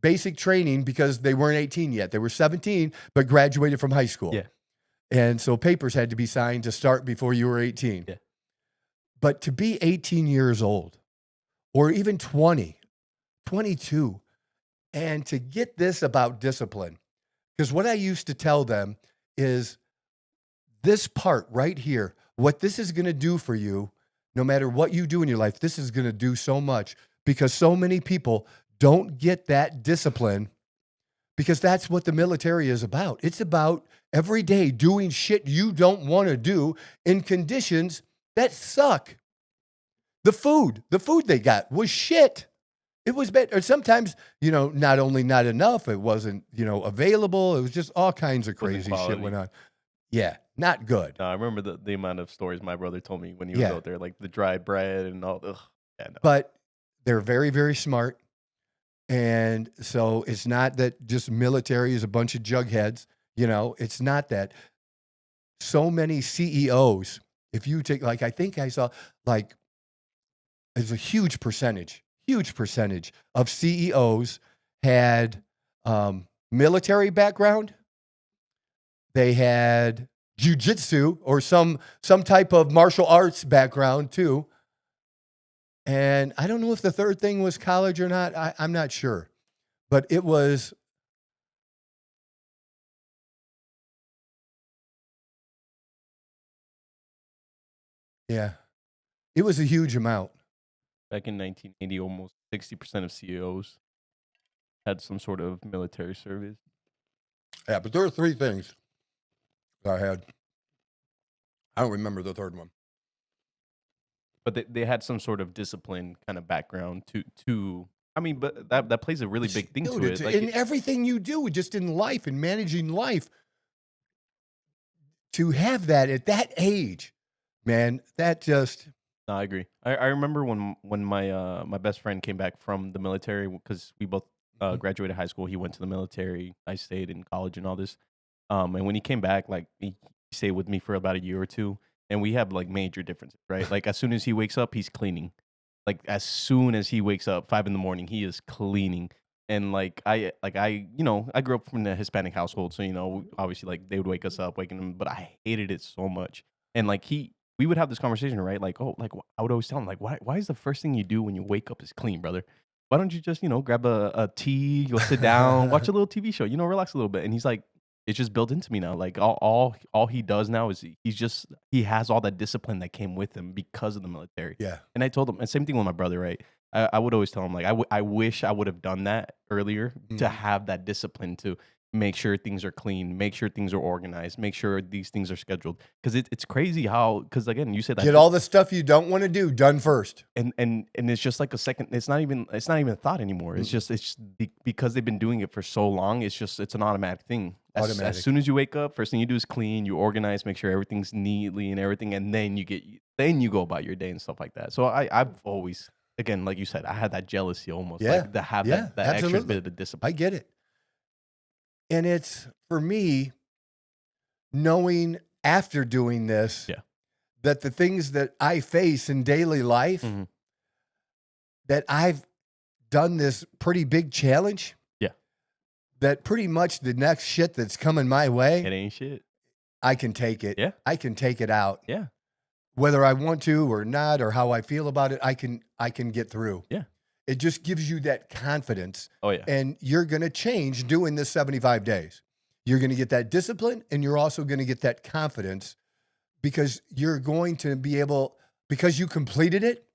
basic training because they weren't 18 yet. They were 17, but graduated from high school. Yeah. And so papers had to be signed to start before you were 18. Yeah. But to be 18 years old, or even 20, 22, and to get this about discipline, because what I used to tell them is this part right here, what this is going to do for you, no matter what you do in your life, this is going to do so much, because so many people don't get that discipline, because that's what the military is about. It's about every day doing shit you don't want to do in conditions that suck. The food they got was shit. It was bad. Or sometimes, not only not enough, it wasn't, available. It was just all kinds of crazy shit went on. Yeah, not good. No, I remember the amount of stories my brother told me when he was out there, like the dry bread and all. Ugh. Yeah, no. But they're very, very smart. And so it's not that just military is a bunch of jugheads. It's not that. So many CEOs, if you take, I think I saw, there's a huge percentage of CEOs had military background. They had jujitsu or some type of martial arts background too. And I don't know if the third thing was college or not. I'm not sure. But it was it was a huge amount. Back in 1980, almost 60% of CEOs had some sort of military service. Yeah, but there are three things I had. I don't remember the third one. But they had some sort of discipline kind of background to I mean, but that plays a really big thing to it. Like in everything you do, just in life and managing life, to have that at that age, man, that just... No, I agree. I remember when my my best friend came back from the military, because we both graduated high school. He went to the military. I stayed in college and all this. And when he came back, like he stayed with me for about a year or two, and we have like major differences, right? Like as soon as he wakes up, he's cleaning. Like as soon as he wakes up, 5 a.m, he is cleaning. And I grew up from a Hispanic household, so obviously like they would wake us up, waking him, but I hated it so much. And like we would have this conversation, right? Like, I would always tell him, like, why is the first thing you do when you wake up is clean, brother? Why don't you just, grab a tea, go sit down, watch a little TV show, relax a little bit? And he's like, it's just built into me now. Like all he does now is he has all that discipline that came with him because of the military. Yeah. And I told him, and same thing with my brother, right? I would always tell him, like, I wish I would have done that earlier to have that discipline too. make sure things are clean, make sure things are organized, make sure these things are scheduled. Because it's crazy how, because again, you said that Get all the stuff you don't want to do done first. and it's just like a second. It's not even a thought anymore. Because they've been doing it for so long. It's an automatic thing. As soon as you wake up, first thing you do is clean, you organize, make sure everything's neatly and everything, and then you go about your day and stuff like that. So I've always, again, like you said, I had that jealousy almost, like to have that extra bit of discipline. I get it. And it's, for me, knowing after doing this, that the things that I face in daily life, that I've done this pretty big challenge, that pretty much the next shit that's coming my way, it ain't shit. I can take it. Yeah. I can take it out. Yeah. Whether I want to or not, or how I feel about it, I can get through. Yeah. It just gives you that confidence. Oh, yeah. And you're going to change doing this 75 days. You're going to get that discipline, and you're also going to get that confidence, because you're going to be able, because you completed it,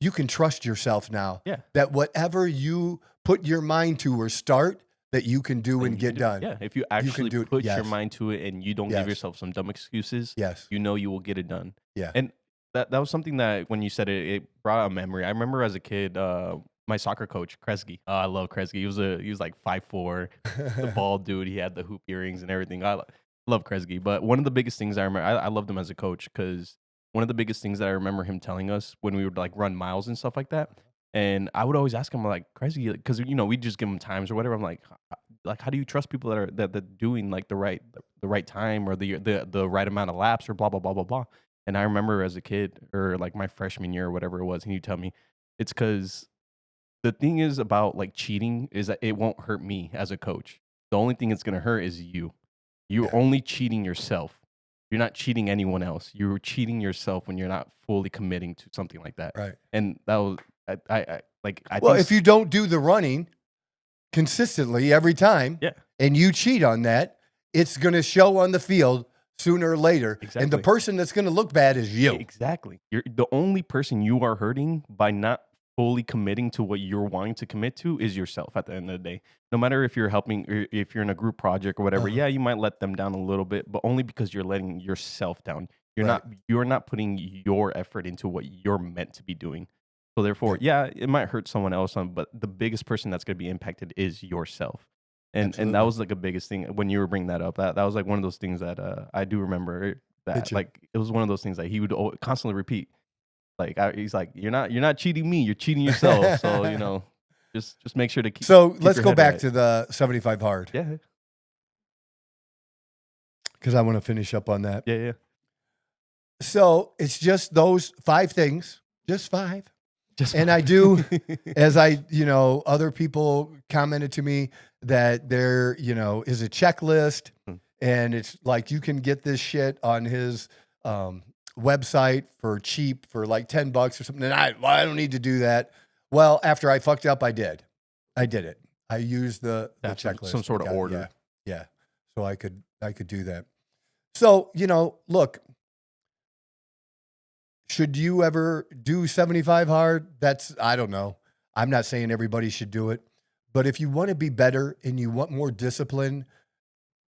you can trust yourself now. Yeah. That whatever you put your mind to or start, that you can do and get done. Yeah. If you actually put your Yes. mind to it and you don't give yourself some dumb excuses, Yes. you know you will get it done. Yeah. And that was something that when you said it, it brought a memory. I remember as a kid, my soccer coach, Kresge. I love Kresge. He was like 5'4", the bald dude. He had the hoop earrings and everything. I love Kresge. But one of the biggest things I remember, I loved him as a coach, because one of the biggest things that I remember him telling us when we would like run miles and stuff like that. And I would always ask him, like, Kresge, because we'd just give him times or whatever. I'm like, how do you trust people that are doing like the right time or the right amount of laps or blah blah blah blah blah. And I remember as a kid, or like my freshman year or whatever it was, and he'd tell me, it's because the thing is about like cheating is that it won't hurt me as a coach. The only thing it's gonna hurt is you. You're only cheating yourself. You're not cheating anyone else. You're cheating yourself when you're not fully committing to something like that. Right. And that was I Well, think if you don't do the running consistently every time, and you cheat on that, it's going to show on the field sooner or later. Exactly. And the person that's going to look bad is you. Exactly. You're the only person you are hurting by not fully committing to what you're wanting to commit to is yourself at the end of the day. No matter if you're helping, or if you're in a group project or whatever, you might let them down a little bit, but only because you're letting yourself down. You're not putting your effort into what you're meant to be doing. So therefore, it might hurt someone else, but the biggest person that's going to be impacted is yourself. And that was like a biggest thing when you were bringing that up. That was like one of those things that I do remember, that like it was one of those things that he would constantly repeat. Like he's like, you're not cheating me, you're cheating yourself. So just make sure to keep. So keep let's your go head back right. to the 75 hard. Yeah. Because I want to finish up on that. Yeah. So it's just those 5 things, just 5. And I do, as other people commented to me that there, is a checklist, and it's like you can get this shit on his website for cheap for like $10 or something. And I don't need to do that. Well, after I fucked up, I did it. I used the checklist, some sort of order. Yeah. So I could do that. So, look. Should you ever do 75 hard? I don't know. I'm not saying everybody should do it. But if you want to be better and you want more discipline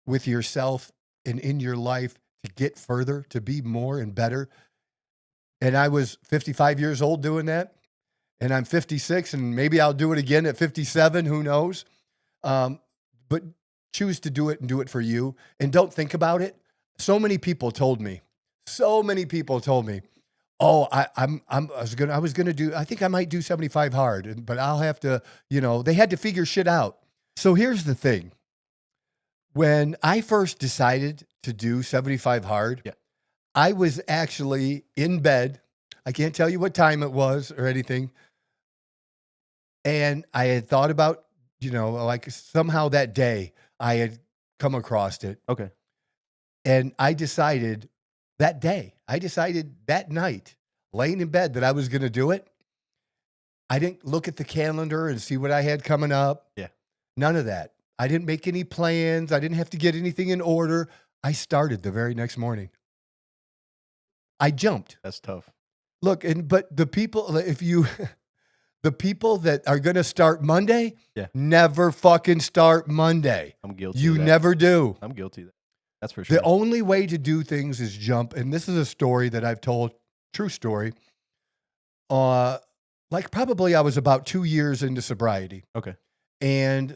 with yourself and in your life to get further, to be more and better. And I was 55 years old doing that. And I'm 56, and maybe I'll do it again at 57. Who knows? But choose to do it and do it for you. And don't think about it. So many people told me, oh, I was gonna do, I think I might do 75 hard, but I'll have to, they had to figure shit out. So here's the thing. When I first decided to do 75 hard, I was actually in bed. I can't tell you what time it was or anything. And I had thought about, like somehow that day I had come across it. Okay. And I decided that night, laying in bed, that I was going to do it. I didn't look at the calendar and see what I had coming up. Yeah. None of that. I didn't make any plans. I didn't have to get anything in order. I started the very next morning. I jumped. That's tough. Look, but the people, the people that are going to start Monday Yeah. never fucking start Monday. I'm guilty. You of that. never do. I'm guilty of that. That's for sure. The only way to do things is jump. And this is a story that I've told, true story. Like probably I was about 2 years into sobriety. Okay. And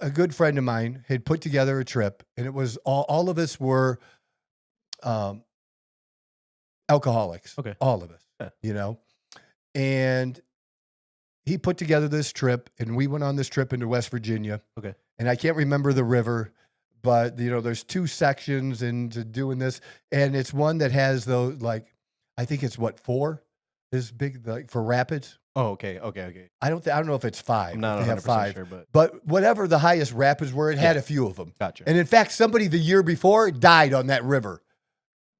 a good friend of mine had put together a trip, and it was all of us were alcoholics. Okay. All of us, Yeah. you know. And he put together this trip, and we went on this trip into West Virginia. Okay. And I can't remember the river, but you know, there's 2 sections into doing this, and it's one that has those, like, I think it's 4 is big, like for rapids. Oh, okay. Okay. I don't know if it's 5. I'm not if they have 100% 5, sure, but whatever the highest rapids were, it had a few of them. Gotcha. And in fact, somebody the year before died on that river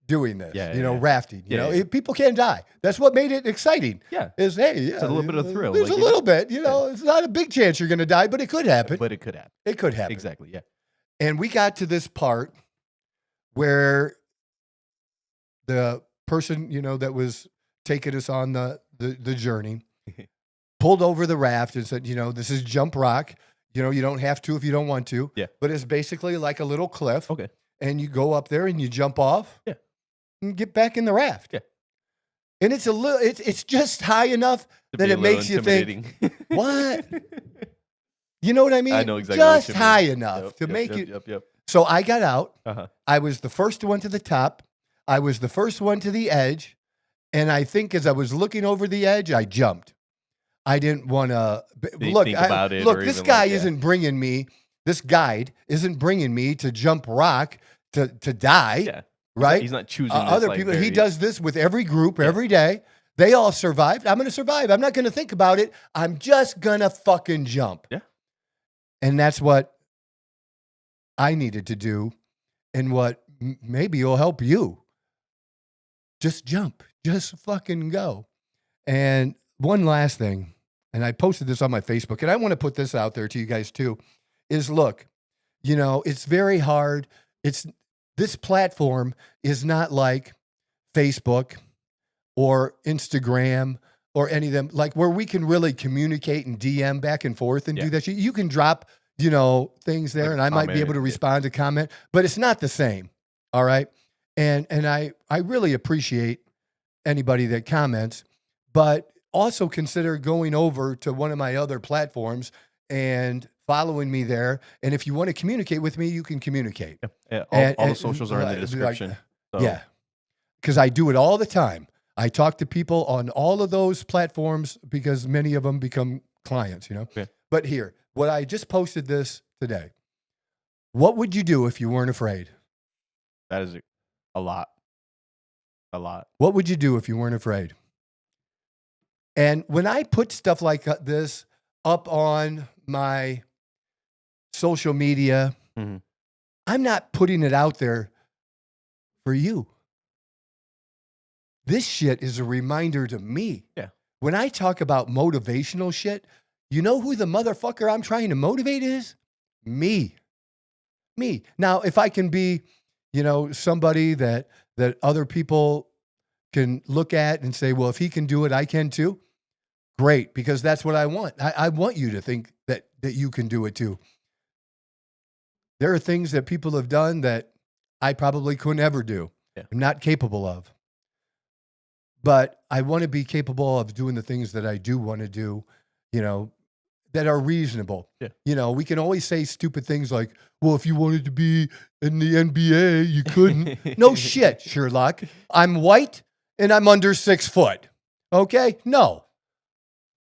doing this. Rafting. You know, people can die. That's what made it exciting. Yeah. It's it's a little bit of thrill. There's like a little bit. You know, it's not a big chance you're going to die, but it could happen. But it could happen. It could happen. Exactly. Yeah. And we got to this part where the person, you know, that was taking us on the journey pulled over the raft and said, you know, this is jump rock. You know, you don't have to if you don't want to. Yeah. But it's basically like a little cliff. Okay. And you go up there and you jump off. Yeah. And get back in the raft. Yeah. And it's it's just high enough that it makes you think, what? You know what I mean? I know exactly. Just what you mean. high enough to make you. Yep. So I got out. Uh-huh. I was the first one to the top. I was the first one to the edge. And I think as I was looking over the edge, I jumped. I didn't want to look. Think about it. Look, this guy isn't bringing me. This guide isn't bringing me to jump rock to die. Yeah. Right? He's not choosing other people. He does this with every group every day. They all survived. I'm going to survive. I'm not going to think about it. I'm just going to fucking jump. Yeah. And that's what I needed to do, and what maybe will help you. Just jump. Just fucking go. And one last thing, and I posted this on my Facebook, and I want to put this out there to you guys too, is look, you know, it's very hard. This platform is not like Facebook or Instagram or any of them, like where we can really communicate and DM back and forth and do that. You can drop, you know, things there, and I might be able to respond to comment, but it's not the same. All right. And I really appreciate anybody that comments, but also consider going over to one of my other platforms and following me there. And if you want to communicate with me, you can communicate. Yeah. All the socials are in the description. So. Yeah. Because I do it all the time. I talk to people on all of those platforms because many of them become clients, you know. Okay. But here, what I just posted this today. What would you do if you weren't afraid? That is a lot. A lot. What would you do if you weren't afraid? And when I put stuff like this up on my social media, I'm not putting it out there for you. This shit is a reminder to me. Yeah. When I talk about motivational shit, you know who the motherfucker I'm trying to motivate is? Me. Now, if I can be, you know, somebody that other people can look at and say, well, if he can do it, I can too. Great, because that's what I want. I want you to think that you can do it too. There are things that people have done that I probably couldn't ever do. Yeah. I'm not capable of. But I want to be capable of doing the things that I do want to do, you know, that are reasonable. Yeah. You know, we can always say stupid things like, well, if you wanted to be in the NBA, you couldn't. No shit, Sherlock. I'm white and I'm under 6 foot. Okay? No.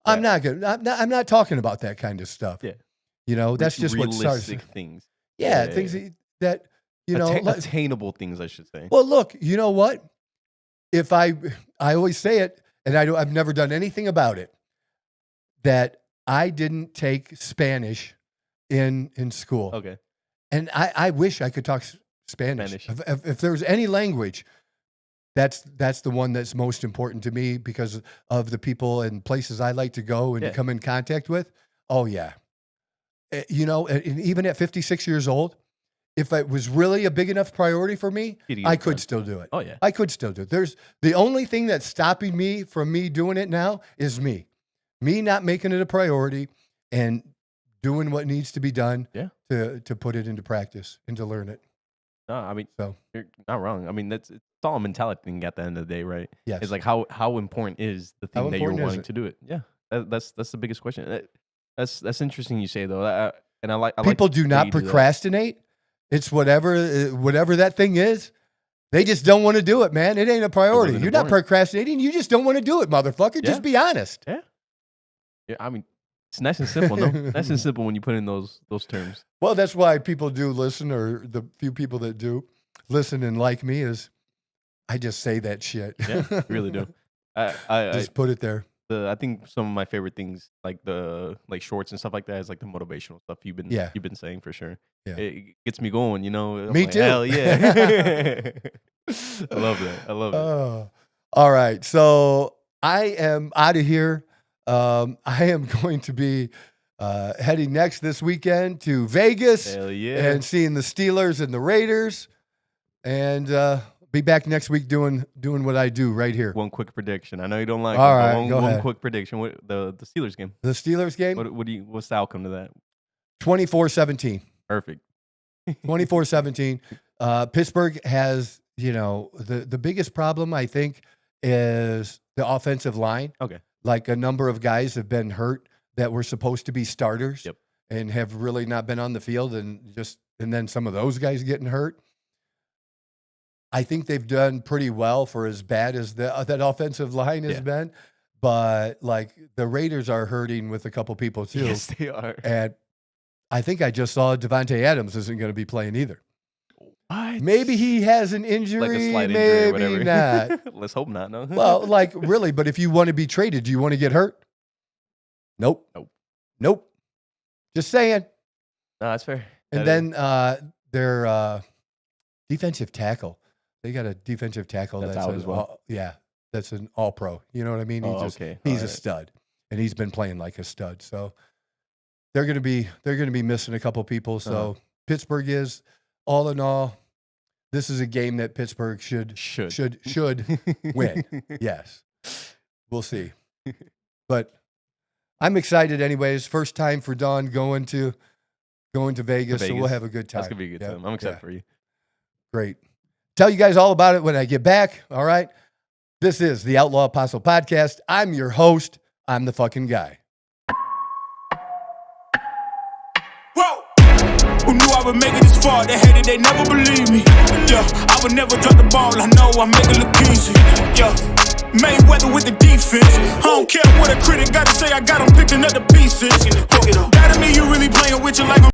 Yeah. I'm not good. I'm not talking about that kind of stuff. Yeah. You know, that's just what starts. Things. Yeah, things that, you know. Attainable things, I should say. Well, look, you know what? If I always say it, and I've never done anything about it, that I didn't take Spanish in school. Okay. And I wish I could talk Spanish. If there's any language, that's the one that's most important to me because of the people and places I like to go and to come in contact with. Oh, yeah. You know, and even at 56 years old, if it was really a big enough priority for me, I could still do it. Oh yeah. I could still do it. There's the only thing that's stopping me from me doing it now is me not making it a priority and doing what needs to be done to put it into practice and to learn it. No, I mean, so you're not wrong. I mean, it's all a mentality thing at the end of the day, right? Yes. It's like how important is the thing that you're wanting to do it? Yeah, that's the biggest question. That's interesting you say though, and I like people do not procrastinate. It's whatever that thing is. They just don't want to do it, man. It ain't a priority. You're not procrastinating. You just don't want to do it, motherfucker. Yeah. Just be honest. Yeah. Yeah. I mean, it's nice and simple, no? Nice and simple when you put in those terms. Well, that's why people do listen, or the few people that do listen and like me is I just say that shit. Yeah, you really do. I just put it there. I think some of my favorite things, like the shorts and stuff like that, is like the motivational stuff you've been saying for sure. Yeah, it gets me going. You know, me too. Hell yeah, I love that. I love it. All right, so I am out of here. I am going to be heading this weekend to Vegas. Hell yeah. And seeing the Steelers and the Raiders, and be back next week doing what I do right here. One quick prediction. I know you don't like All right, go ahead. One quick prediction. The Steelers game. The Steelers game? What's the outcome to that? 24-17. Perfect. 24-17. Pittsburgh has, the biggest problem, I think, is the offensive line. Okay. Like a number of guys have been hurt that were supposed to be starters. Yep. And have really not been on the field, and then some of those guys getting hurt. I think they've done pretty well for as bad as that offensive line has been, but like the Raiders are hurting with a couple people too. Yes, they are. And I think I just saw Devontae Adams isn't going to be playing either. What? Maybe he has an injury, like a slight maybe injury or whatever. not. Let's hope not. No. Well, like really, but if you want to be traded, do you want to get hurt? Nope. Just saying. No, that's fair. And then their defensive tackle. They got a defensive tackle that's out as well. That's an all-pro. You know what I mean? He's a stud, and he's been playing like a stud. So they're going to be missing a couple people. So Pittsburgh is, all in all, this is a game that Pittsburgh should win. Yes, we'll see. But I'm excited anyways. First time for Dawn going to Vegas, so we'll have a good time. That's gonna be a good time. I'm excited for you. Great. Tell you guys all about it when I get back. All right. This is the Outlaw Apostle Podcast. I'm your host. I'm the fucking guy. Whoa! Who knew I would make it this far? They hated, they never believe me. Yeah, I would never drop the ball. I know I make it look easy. Yeah. Mayweather with the defense. I don't care what a critic got to say. I got them picking up the pieces. That to me, you really playing with your life.